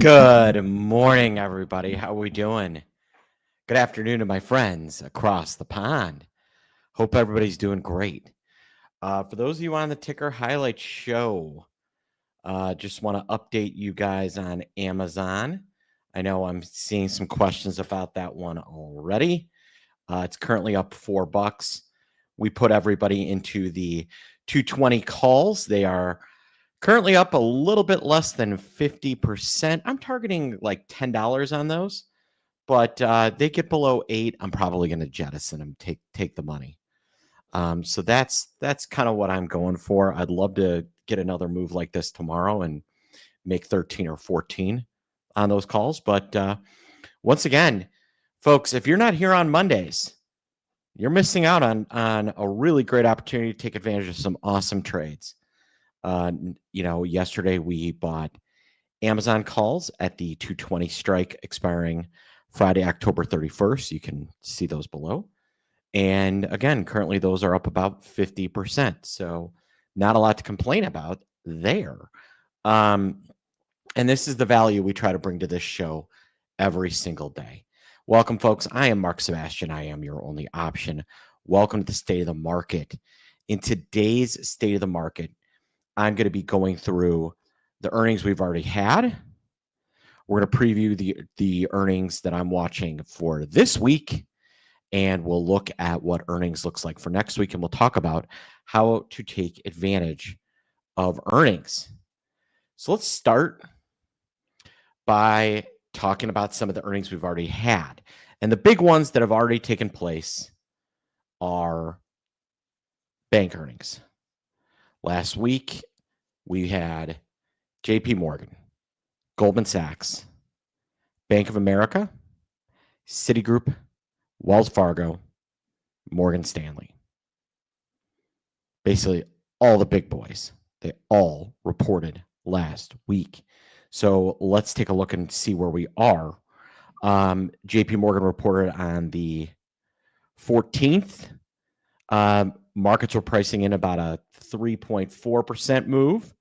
Good morning, everybody. How are we doing? Good afternoon to my friends across the pond. Hope everybody's doing great. For those of you on the Ticker Highlight Show, just want to update you guys on Amazon. I know I'm seeing some questions about that one already. It's currently up $4. We put everybody into the 220 calls. They are currently up a little bit less than 50%. I'm targeting like $10 on those, but they get below 8. I'm probably going to jettison them, take the money. So that's kind of what I'm going for. I'd love to get another move like this tomorrow and make 13 or 14 on those calls. But once again, folks, if you're not here on Mondays, you're missing out on a really great opportunity to take advantage of some awesome trades. Yesterday we bought Amazon calls at the 220 strike expiring Friday, October 31st. You can see those below. And again, currently those are up about 50%. So not a lot to complain about there. And this is the value we try to bring to this show every single day. Welcome, folks. I am Mark Sebastian. I am your only option. Welcome to the State of the Market. In today's State of the Market, I'm going to be going through the earnings we've already had. We're going to preview the earnings that I'm watching for this week, and we'll look at what earnings looks like for next week, and we'll talk about how to take advantage of earnings. So let's start by talking about some of the earnings we've already had. And the big ones that have already taken place are bank earnings. Last week, we had JP Morgan, Goldman Sachs, Bank of America, Citigroup, Wells Fargo, Morgan Stanley. Basically, all the big boys. They all reported last week. So let's take a look and see where we are. JP Morgan reported on the 14th. Markets were pricing in about a 3.4% move,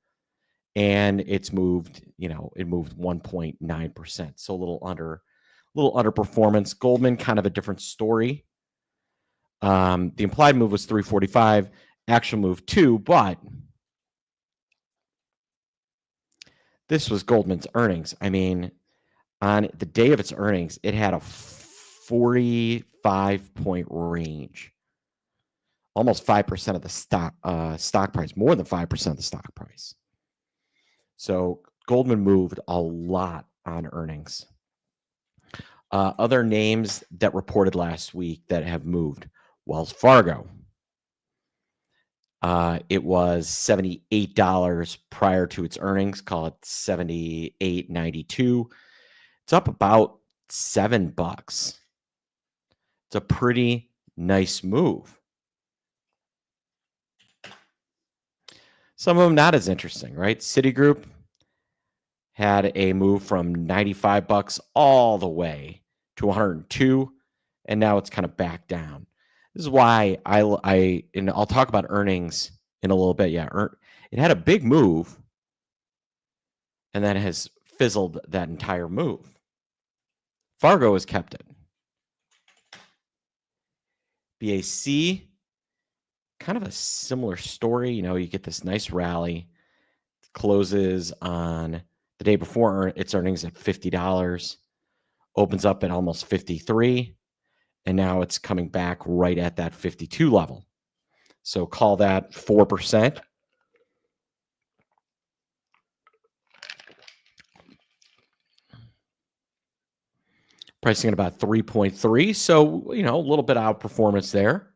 and it's moved, it moved 1.9%. So a little underperformance. Goldman, kind of a different story. The implied move was 345, actual move 2, but this was Goldman's earnings. I mean, on the day of its earnings, it had a 45-point range. Almost 5% of the stock price, more than 5% of the stock price. So Goldman moved a lot on earnings. Other names that reported last week that have moved: Wells Fargo. It was $78 prior to its earnings, call it $78.92. It's up about $7. It's a pretty nice move. Some of them not as interesting, right? Citigroup had a move from $95 all the way to $102, and now it's kind of back down. This is why and I'll talk about earnings in a little bit. Yeah, it had a big move, and then has fizzled that entire move. Fargo has kept it. BAC, kind of a similar story. You get this nice rally, closes on the day before its earnings at $50, opens up at almost 53, and now it's coming back right at that 52 level. So call that 4%. Pricing at about 3.3. So, a little bit of outperformance there.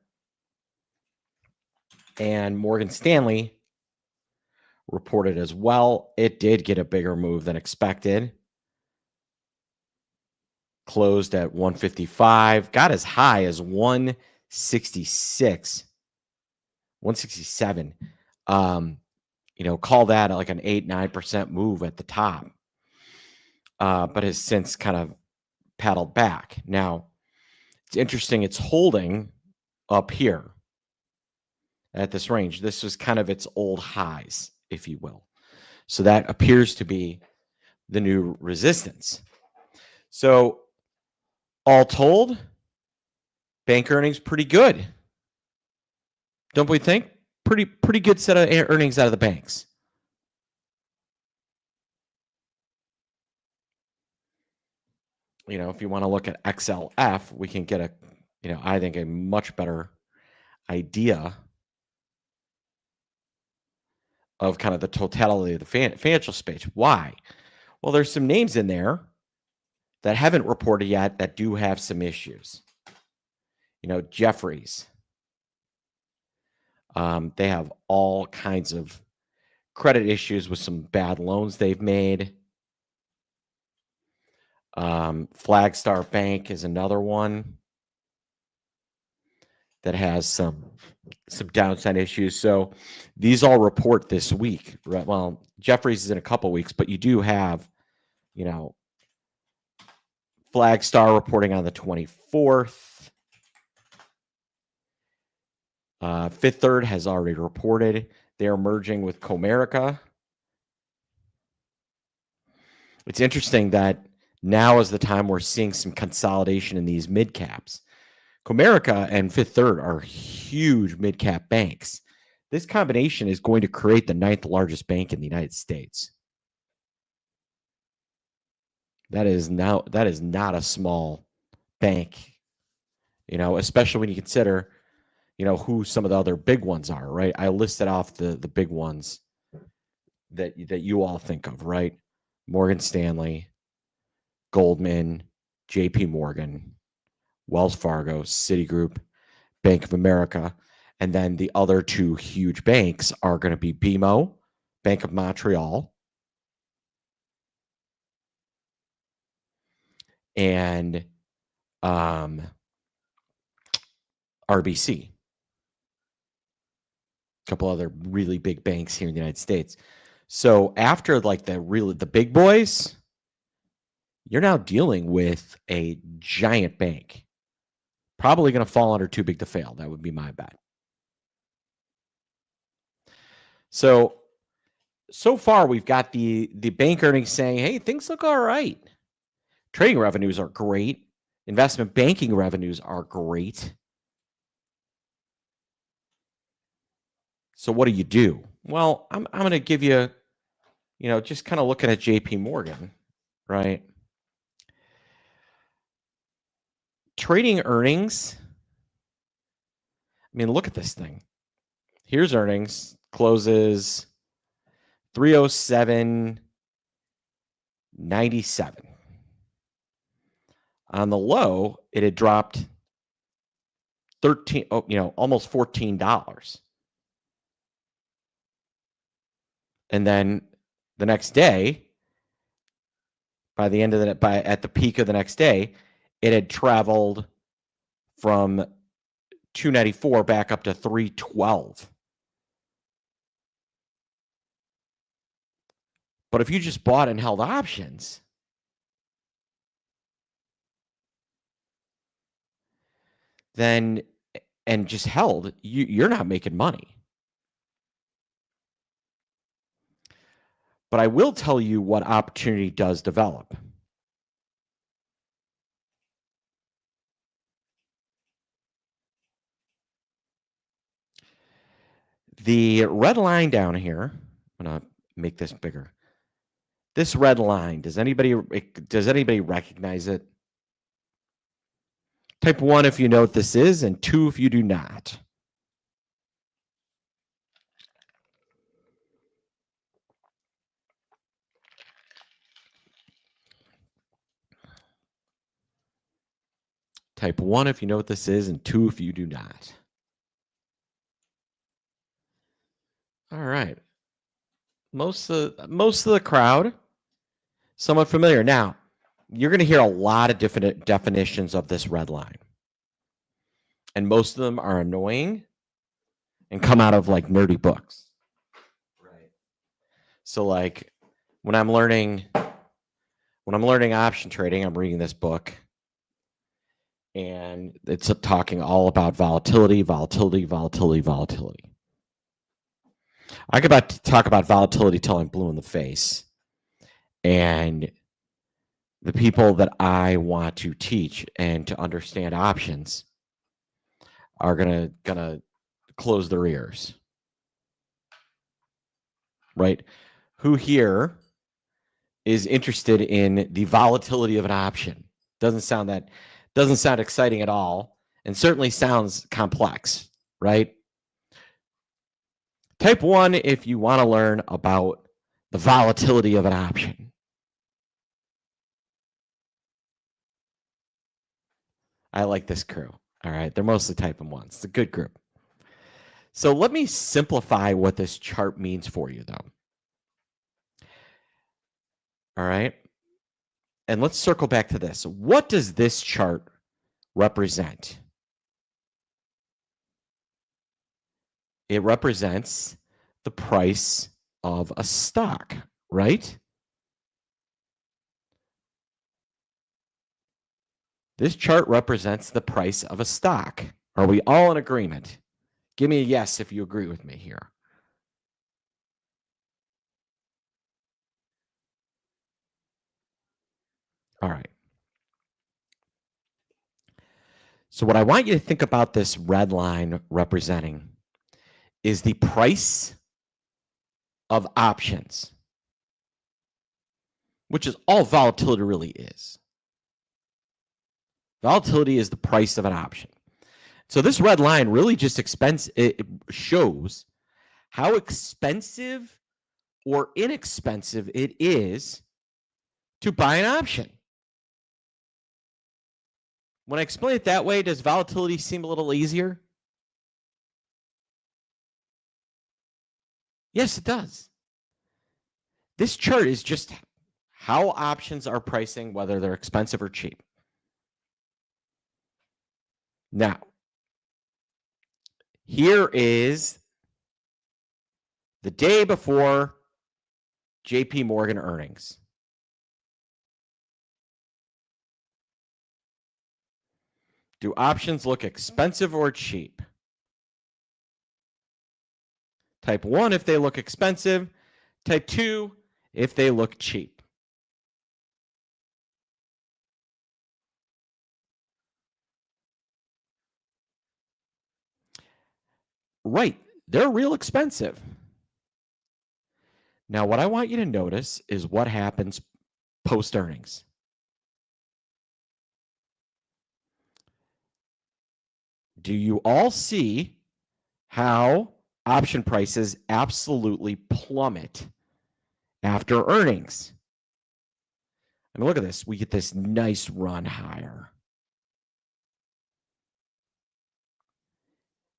And Morgan Stanley reported as well. It did get a bigger move than expected. Closed at 155, got as high as 166, 167. Call that like an 8-9% move at the top. But has since kind of paddled back. Now, it's interesting. It's holding up here at this range. This was kind of its old highs, if you will. So that appears to be the new resistance. So all told, bank earnings pretty good. Don't we think? Pretty good set of earnings out of the banks. If you want to look at XLF, we can get I think a much better idea of kind of the totality of the financial space. Why? Well, there's some names in there that haven't reported yet that do have some issues. Jefferies. They have all kinds of credit issues with some bad loans they've made. Flagstar Bank is another one that has some downside issues. So these all report this week, right? Well, Jefferies is in a couple weeks, but you do have, Flagstar reporting on the 24th. Fifth Third has already reported. They're merging with Comerica. It's interesting that now is the time we're seeing some consolidation in these mid caps. Comerica and Fifth Third are huge mid-cap banks. This combination is going to create the 9th largest bank in the United States. That is not a small bank, especially when you consider, who some of the other big ones are, right? I listed off the big ones that you all think of, right? Morgan Stanley, Goldman, JP Morgan, Wells Fargo, Citigroup, Bank of America, and then the other two huge banks are going to be BMO, Bank of Montreal, and RBC. A couple other really big banks here in the United States. So after the big boys, you're now dealing with a giant bank. Probably going to fall under too big to fail. That would be my bet. So far we've got the bank earnings saying, hey, things look all right. Trading revenues are great. Investment banking revenues are great. So what do you do? Well, I'm going to give you, just kind of looking at JP Morgan, right? Trading earnings. I mean, look at this thing. Here's earnings. Closes 307.97. On the low, it had dropped almost $14. And then the next day, at the peak of the next day, it had traveled from 294 back up to 312. But if you just bought and held options, then and just held, you're not making money. But I will tell you what opportunity does develop. The red line down here, I'm going to make this bigger. This red line, does anybody recognize it? Type 1 if you know what this is, and 2 if you do not. Type 1 if you know what this is, and 2 if you do not. All right. Most of the crowd, somewhat familiar. Now, you're going to hear a lot of different definitions of this red line. And most of them are annoying and come out of nerdy books. Right. So when I'm learning option trading, I'm reading this book. And it's talking all about volatility. I could talk about volatility till I'm blue in the face. And the people that I want to teach and to understand options are gonna close their ears. Right? Who here is interested in the volatility of an option? Doesn't sound exciting at all, and certainly sounds complex, right? Type 1 if you want to learn about the volatility of an option. I like this crew. All right, they're mostly typing 1s. It's a good group. So let me simplify what this chart means for you, though. All right. And let's circle back to this. What does this chart represent? It represents the price of a stock, right? This chart represents the price of a stock. Are we all in agreement? Give me a yes if you agree with me here. All right. So what I want you to think about this red line representing is the price of options, which is all volatility really is. Volatility is the price of an option. So this red line really just it shows how expensive or inexpensive it is to buy an option. When I explain it that way, does volatility seem a little easier? Yes, it does. This chart is just how options are pricing, whether they're expensive or cheap. Now, here is the day before JP Morgan earnings. Do options look expensive or cheap? Type 1 if they look expensive. Type 2 if they look cheap. Right, they're real expensive. Now, what I want you to notice is what happens post earnings. Do you all see how option prices absolutely plummet after earnings? I mean, look at this. We get this nice run higher.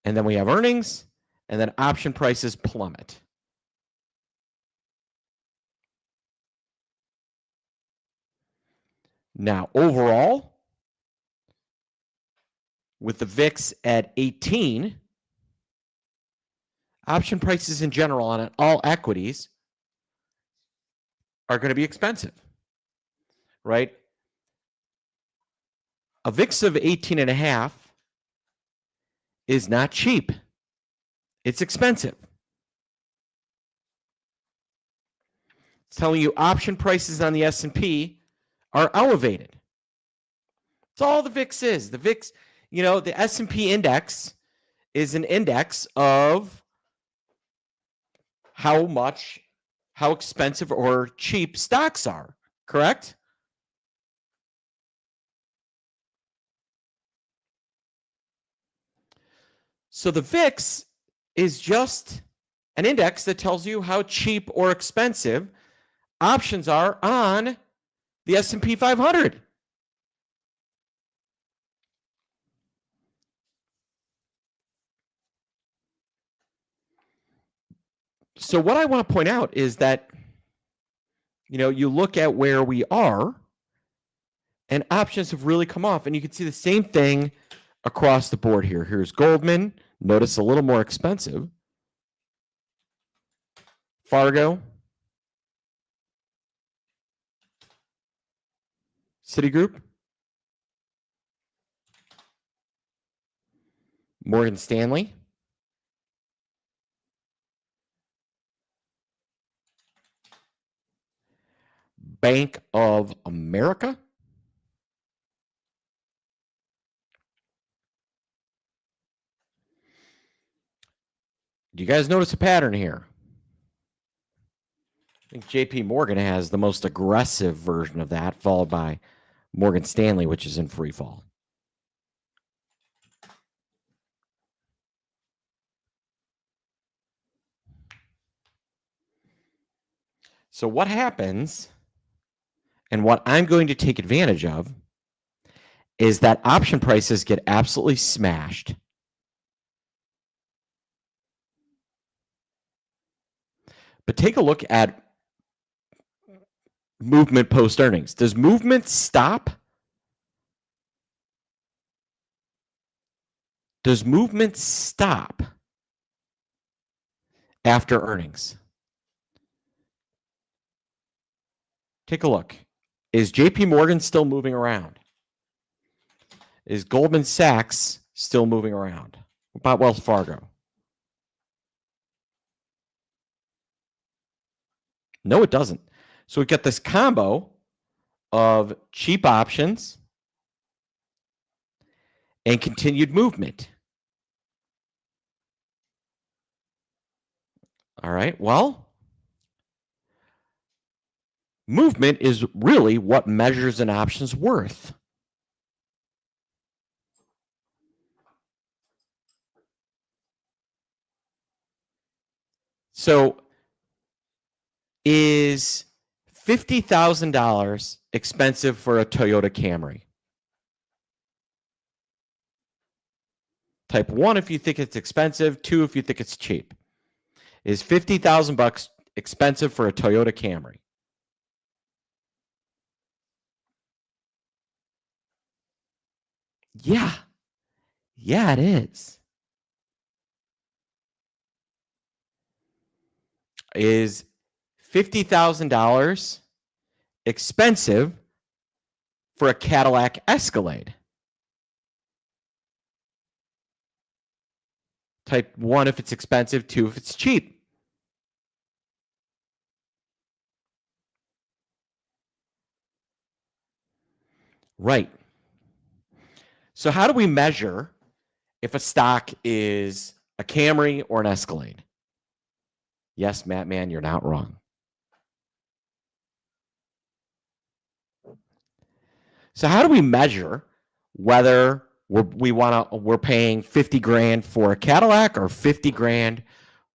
And then we have earnings, and then option prices plummet. Now, overall, with the VIX at 18, option prices in general on all equities are going to be expensive, right? A VIX of 18.5 is not cheap. It's expensive. It's telling you option prices on the S&P are elevated. That's all the VIX is. The VIX, the S&P index is an index of how expensive or cheap stocks are, correct? So the VIX is just an index that tells you how cheap or expensive options are on the S&P 500. So what I want to point out is that, you look at where we are and options have really come off, and you can see the same thing across the board here. Here's Goldman. Notice a little more expensive. Fargo. Citigroup. Morgan Stanley. Bank of America. Do you guys notice a pattern here? I think JP Morgan has the most aggressive version of that, followed by Morgan Stanley, which is in free fall. So what happens, and what I'm going to take advantage of, is that option prices get absolutely smashed. But take a look at movement post earnings. Does movement stop? Does movement stop after earnings? Take a look. Is JP Morgan still moving around? Is Goldman Sachs still moving around? What about Wells Fargo? No, it doesn't. So we get this combo of cheap options and continued movement. All right, well, movement is really what measures an option's worth. So is $50,000 expensive for a Toyota Camry? Type 1 if you think it's expensive, 2 if you think it's cheap. Is $50,000 expensive for a Toyota Camry? Yeah. Yeah, it is. Is $50,000 expensive for a Cadillac Escalade? Type 1 if it's expensive, 2 if it's cheap. Right. So how do we measure if a stock is a Camry or an Escalade? Yes, Matt Man, you're not wrong. So how do we measure whether we're paying 50 grand for a Cadillac or 50 grand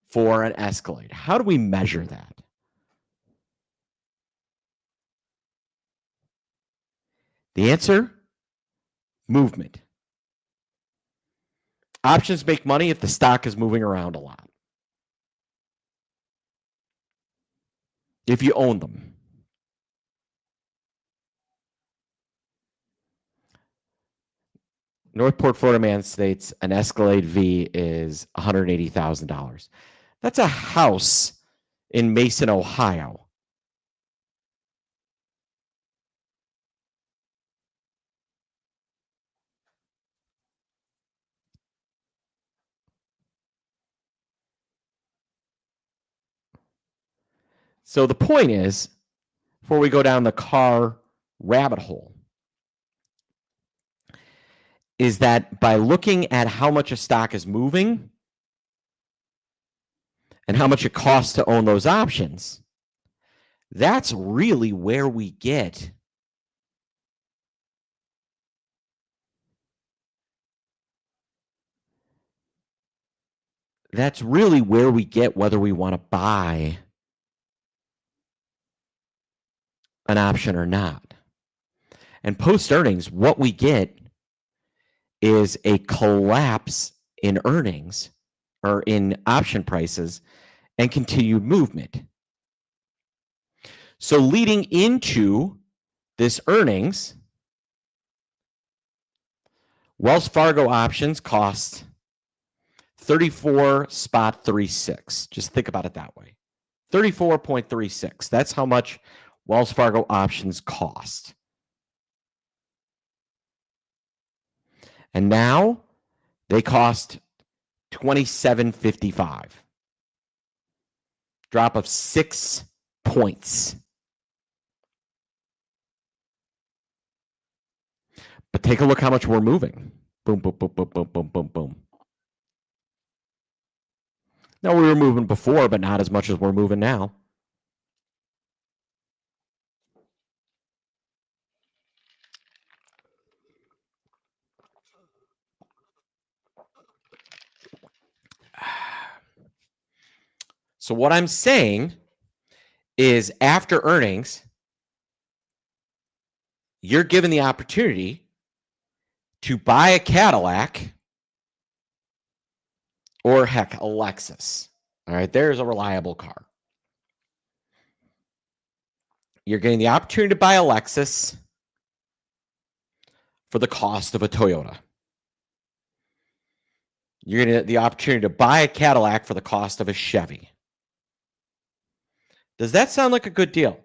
for an Escalade? How do we measure that? The answer, movement. Options make money if the stock is moving around a lot. If you own them. Northport, Florida man states an Escalade V is $180,000. That's a house in Mason, Ohio. So the point is, before we go down the car rabbit hole, is that by looking at how much a stock is moving and how much it costs to own those options, that's really where we get whether we want to buy an option or not. And post earnings, what we get is a collapse in earnings or in option prices and continued movement. So leading into this earnings, Wells Fargo options cost 34.36. Just think about it that way. 34.36. That's how much Wells Fargo options cost. And now they cost $27.55. Drop of 6 points. But take a look how much we're moving. Boom, boom, boom, boom, boom, boom, boom, boom. Now, we were moving before, but not as much as we're moving now. So what I'm saying is after earnings, you're given the opportunity to buy a Cadillac or, heck, a Lexus. All right, there's a reliable car. You're getting the opportunity to buy a Lexus for the cost of a Toyota. You're going to get the opportunity to buy a Cadillac for the cost of a Chevy. Does that sound like a good deal?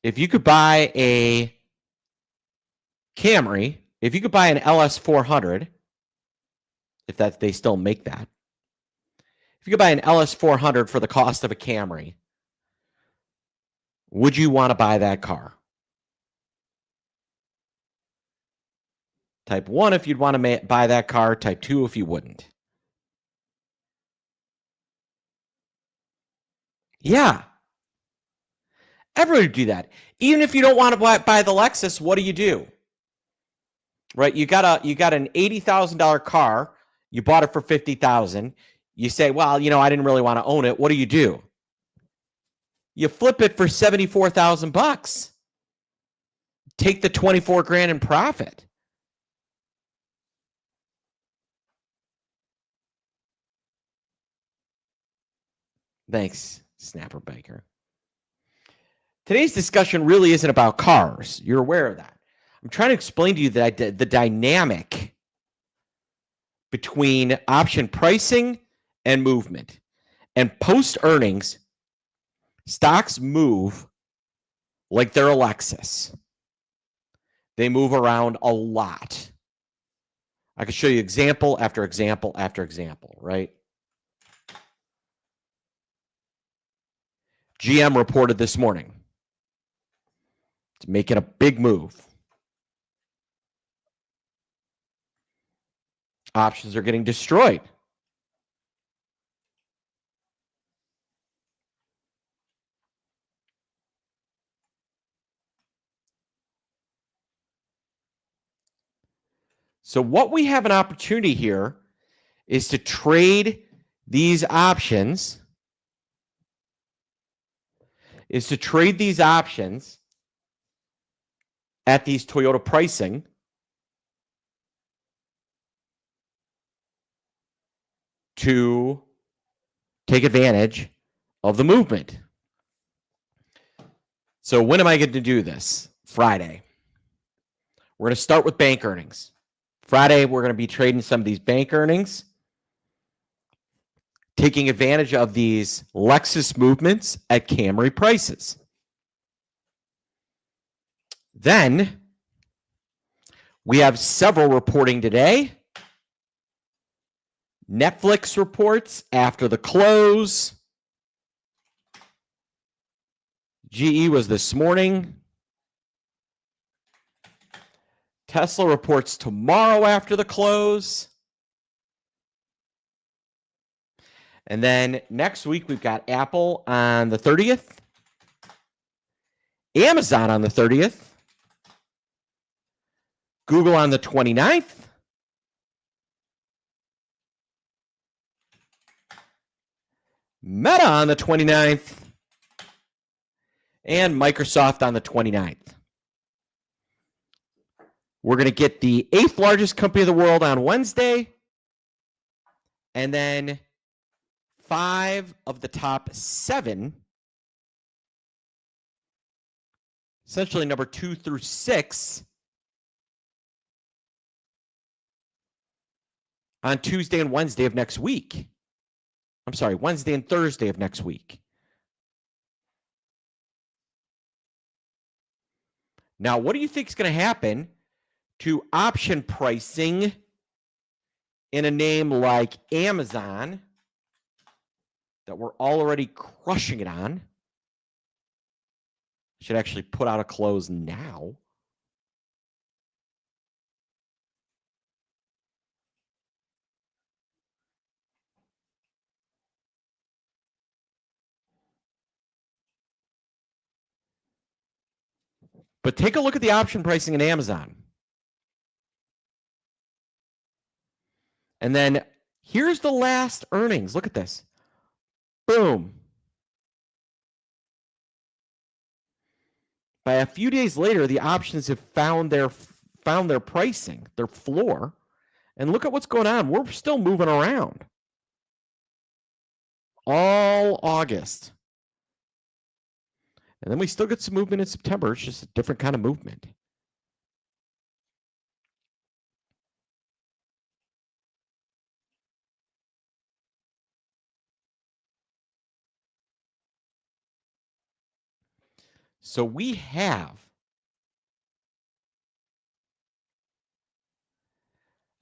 If you could buy a Camry, if you could buy an LS400, if that they still make that, if you could buy an LS400 for the cost of a Camry, would you want to buy that car? Type 1 if you'd want to buy that car. Type 2 if you wouldn't. Yeah. Everybody would do that. Even if you don't want to buy the Lexus, what do? Right? You got an $80,000 car. You bought it for $50,000. You say, well, I didn't really want to own it. What do? You flip it for $74,000. Take the 24 grand in profit. Thanks, Snapper Baker. Today's discussion really isn't about cars. You're aware of that. I'm trying to explain to you that the dynamic between option pricing and movement. And post earnings, stocks move like they're a Lexus. They move around a lot. I can show you example after example after example, right? GM reported this morning. It's making a big move. Options are getting destroyed. So what we have an opportunity here is to trade these options. At these Toyota pricing to take advantage of the movement. So when am I going to do this? Friday. We're going to start with bank earnings. Friday, we're going to be trading some of these bank earnings, taking advantage of these Lexus movements at Camry prices. Then we have several reporting today. Netflix reports after the close. GE was this morning. Tesla reports tomorrow after the close. And then next week, we've got Apple on the 30th. Amazon on the 30th. Google on the 29th. Meta on the 29th. And Microsoft on the 29th. We're going to get the 8th largest company of the world on Wednesday. And then 5 of the top 7, essentially number 2 through 6, on Tuesday and Wednesday of next week. I'm sorry, Wednesday and Thursday of next week. Now, what do you think is going to happen to option pricing in a name like Amazon that we're already crushing it on? Should actually put out a close now. But take a look at the option pricing in Amazon. And then here's the last earnings. Look at this. Boom. By a few days later, the options have found their pricing, their floor. And look at what's going on. We're still moving around. All August. And then we still get some movement in September. It's just a different kind of movement. So we have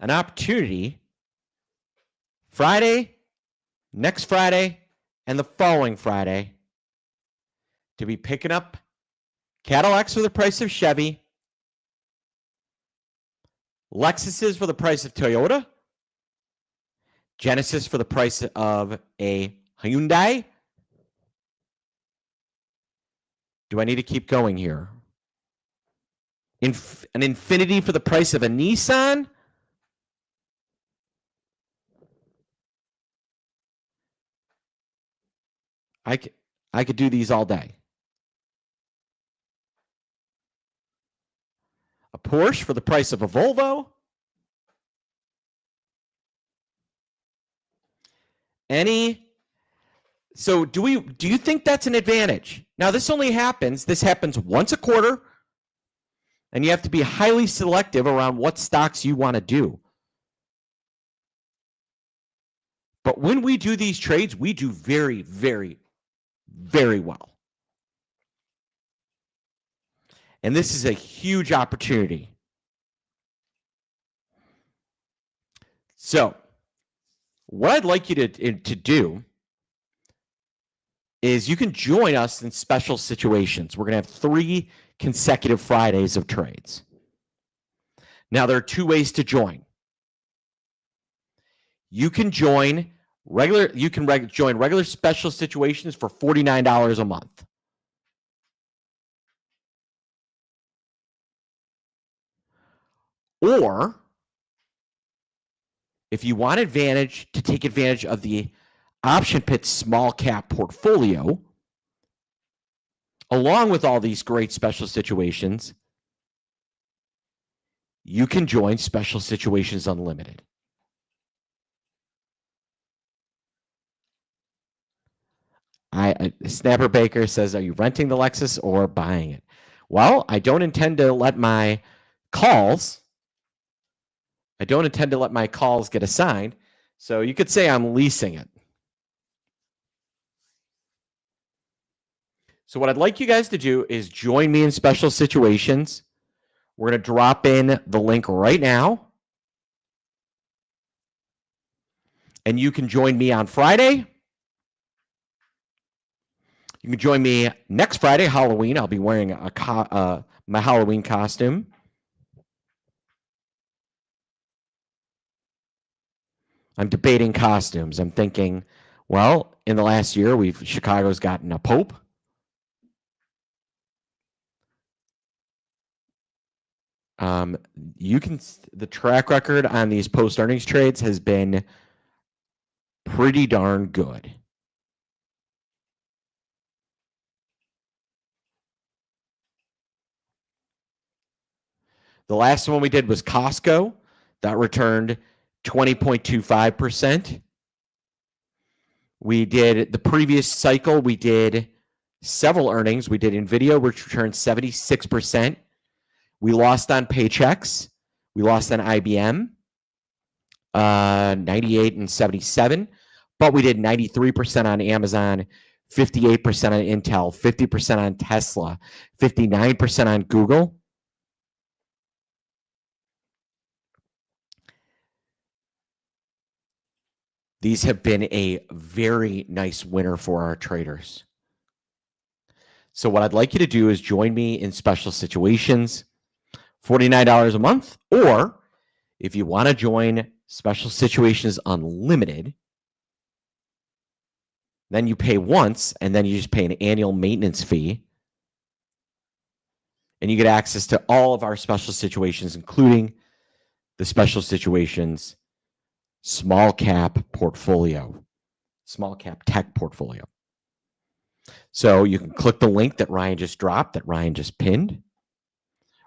an opportunity Friday, next Friday, and the following Friday to be picking up Cadillacs for the price of Chevy, Lexuses for the price of Toyota, Genesis for the price of a Hyundai. Do I need to keep going here? An Infiniti for the price of a Nissan. I could do these all day. A Porsche for the price of a Volvo. So do you think that's an advantage? Now this happens once a quarter, and you have to be highly selective around what stocks you want to do. But when we do these trades, we do very, very, very well. And this is a huge opportunity. So what I'd like you to do is you can join us in special situations. We're going to have 3 consecutive Fridays of trades. Now, there are 2 ways to join. You can join regular special situations for $49 a month. Or if you want to take advantage of the Option Pit small cap portfolio, along with all these great special situations, you can join Special Situations Unlimited. Snapper Baker says, are you renting the Lexus or buying it? Well, I don't intend to let my calls get assigned. So you could say I'm leasing it. So what I'd like you guys to do is join me in Special Situations. We're going to drop in the link right now. And you can join me on Friday. You can join me next Friday, Halloween. I'll be wearing my Halloween costume. I'm debating costumes. I'm thinking, well, in the last year, Chicago's gotten a pope. The track record on these post-earnings trades has been pretty darn good. The last one we did was Costco. That returned 20.25%. We did the previous cycle, we did several earnings. We did NVIDIA, which returned 76%. We lost on Paychex. We lost on IBM, 98 and 77. But we did 93% on Amazon, 58% on Intel, 50% on Tesla, 59% on Google. These have been a very nice winner for our traders. So what I'd like you to do is join me in Special Situations, $49 a month, or if you want to join Special Situations Unlimited, then you pay once and then you just pay an annual maintenance fee. And you get access to all of our special situations, including the Special Situations small cap portfolio, small cap tech portfolio. So you can click the link that Ryan just dropped, that Ryan just pinned,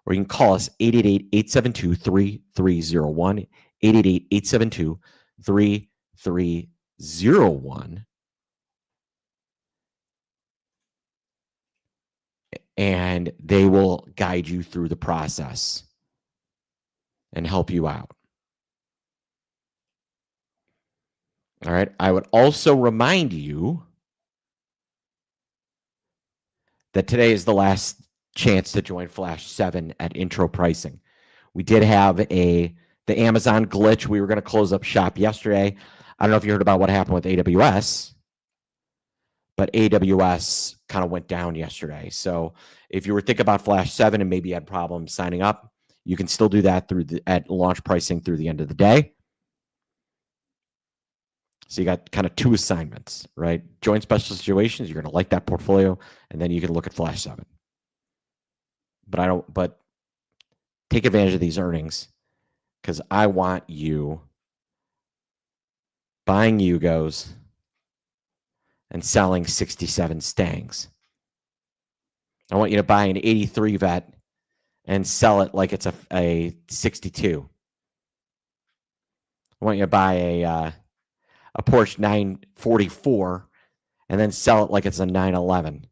or you can call us 888-872-3301, 888-872-3301. And they will guide you through the process and help you out. All right. I would also remind you that today is the last chance to join Flash 7 at intro pricing. We did have the Amazon glitch. We were going to close up shop yesterday. I don't know if you heard about what happened with AWS, but AWS kind of went down yesterday. So if you were thinking about Flash 7 and maybe you had problems signing up, you can still do that at launch pricing through the end of the day. So you got kind of two assignments, right? Join Special Situations. You're going to like that portfolio, and then you can look at Flash 7. But take advantage of these earnings, because I want you buying Yugos and selling 67 Stangs. I want you to buy an 83 vet and sell it like it's a 62. I want you to buy a Porsche 944 and then sell it like it's a 911.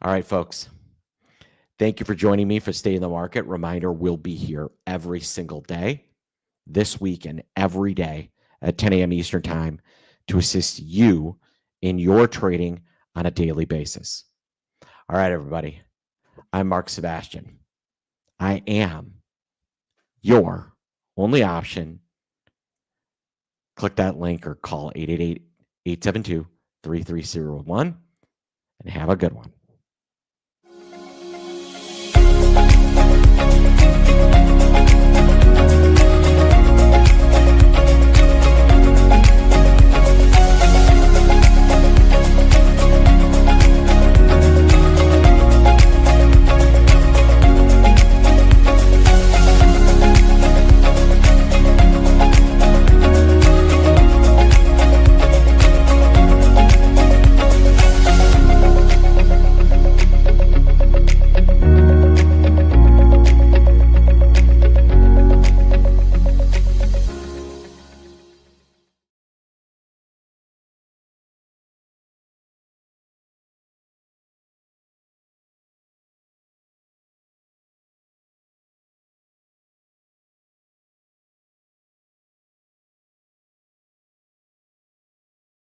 All right, folks. Thank you for joining me for Stay in the Market. Reminder, we'll be here every single day this week and every day at 10 a.m. Eastern Time to assist you in your trading on a daily basis. All right, everybody. I'm Mark Sebastian. I am your only option. Click that link or call 888-872-3301 and have a good one.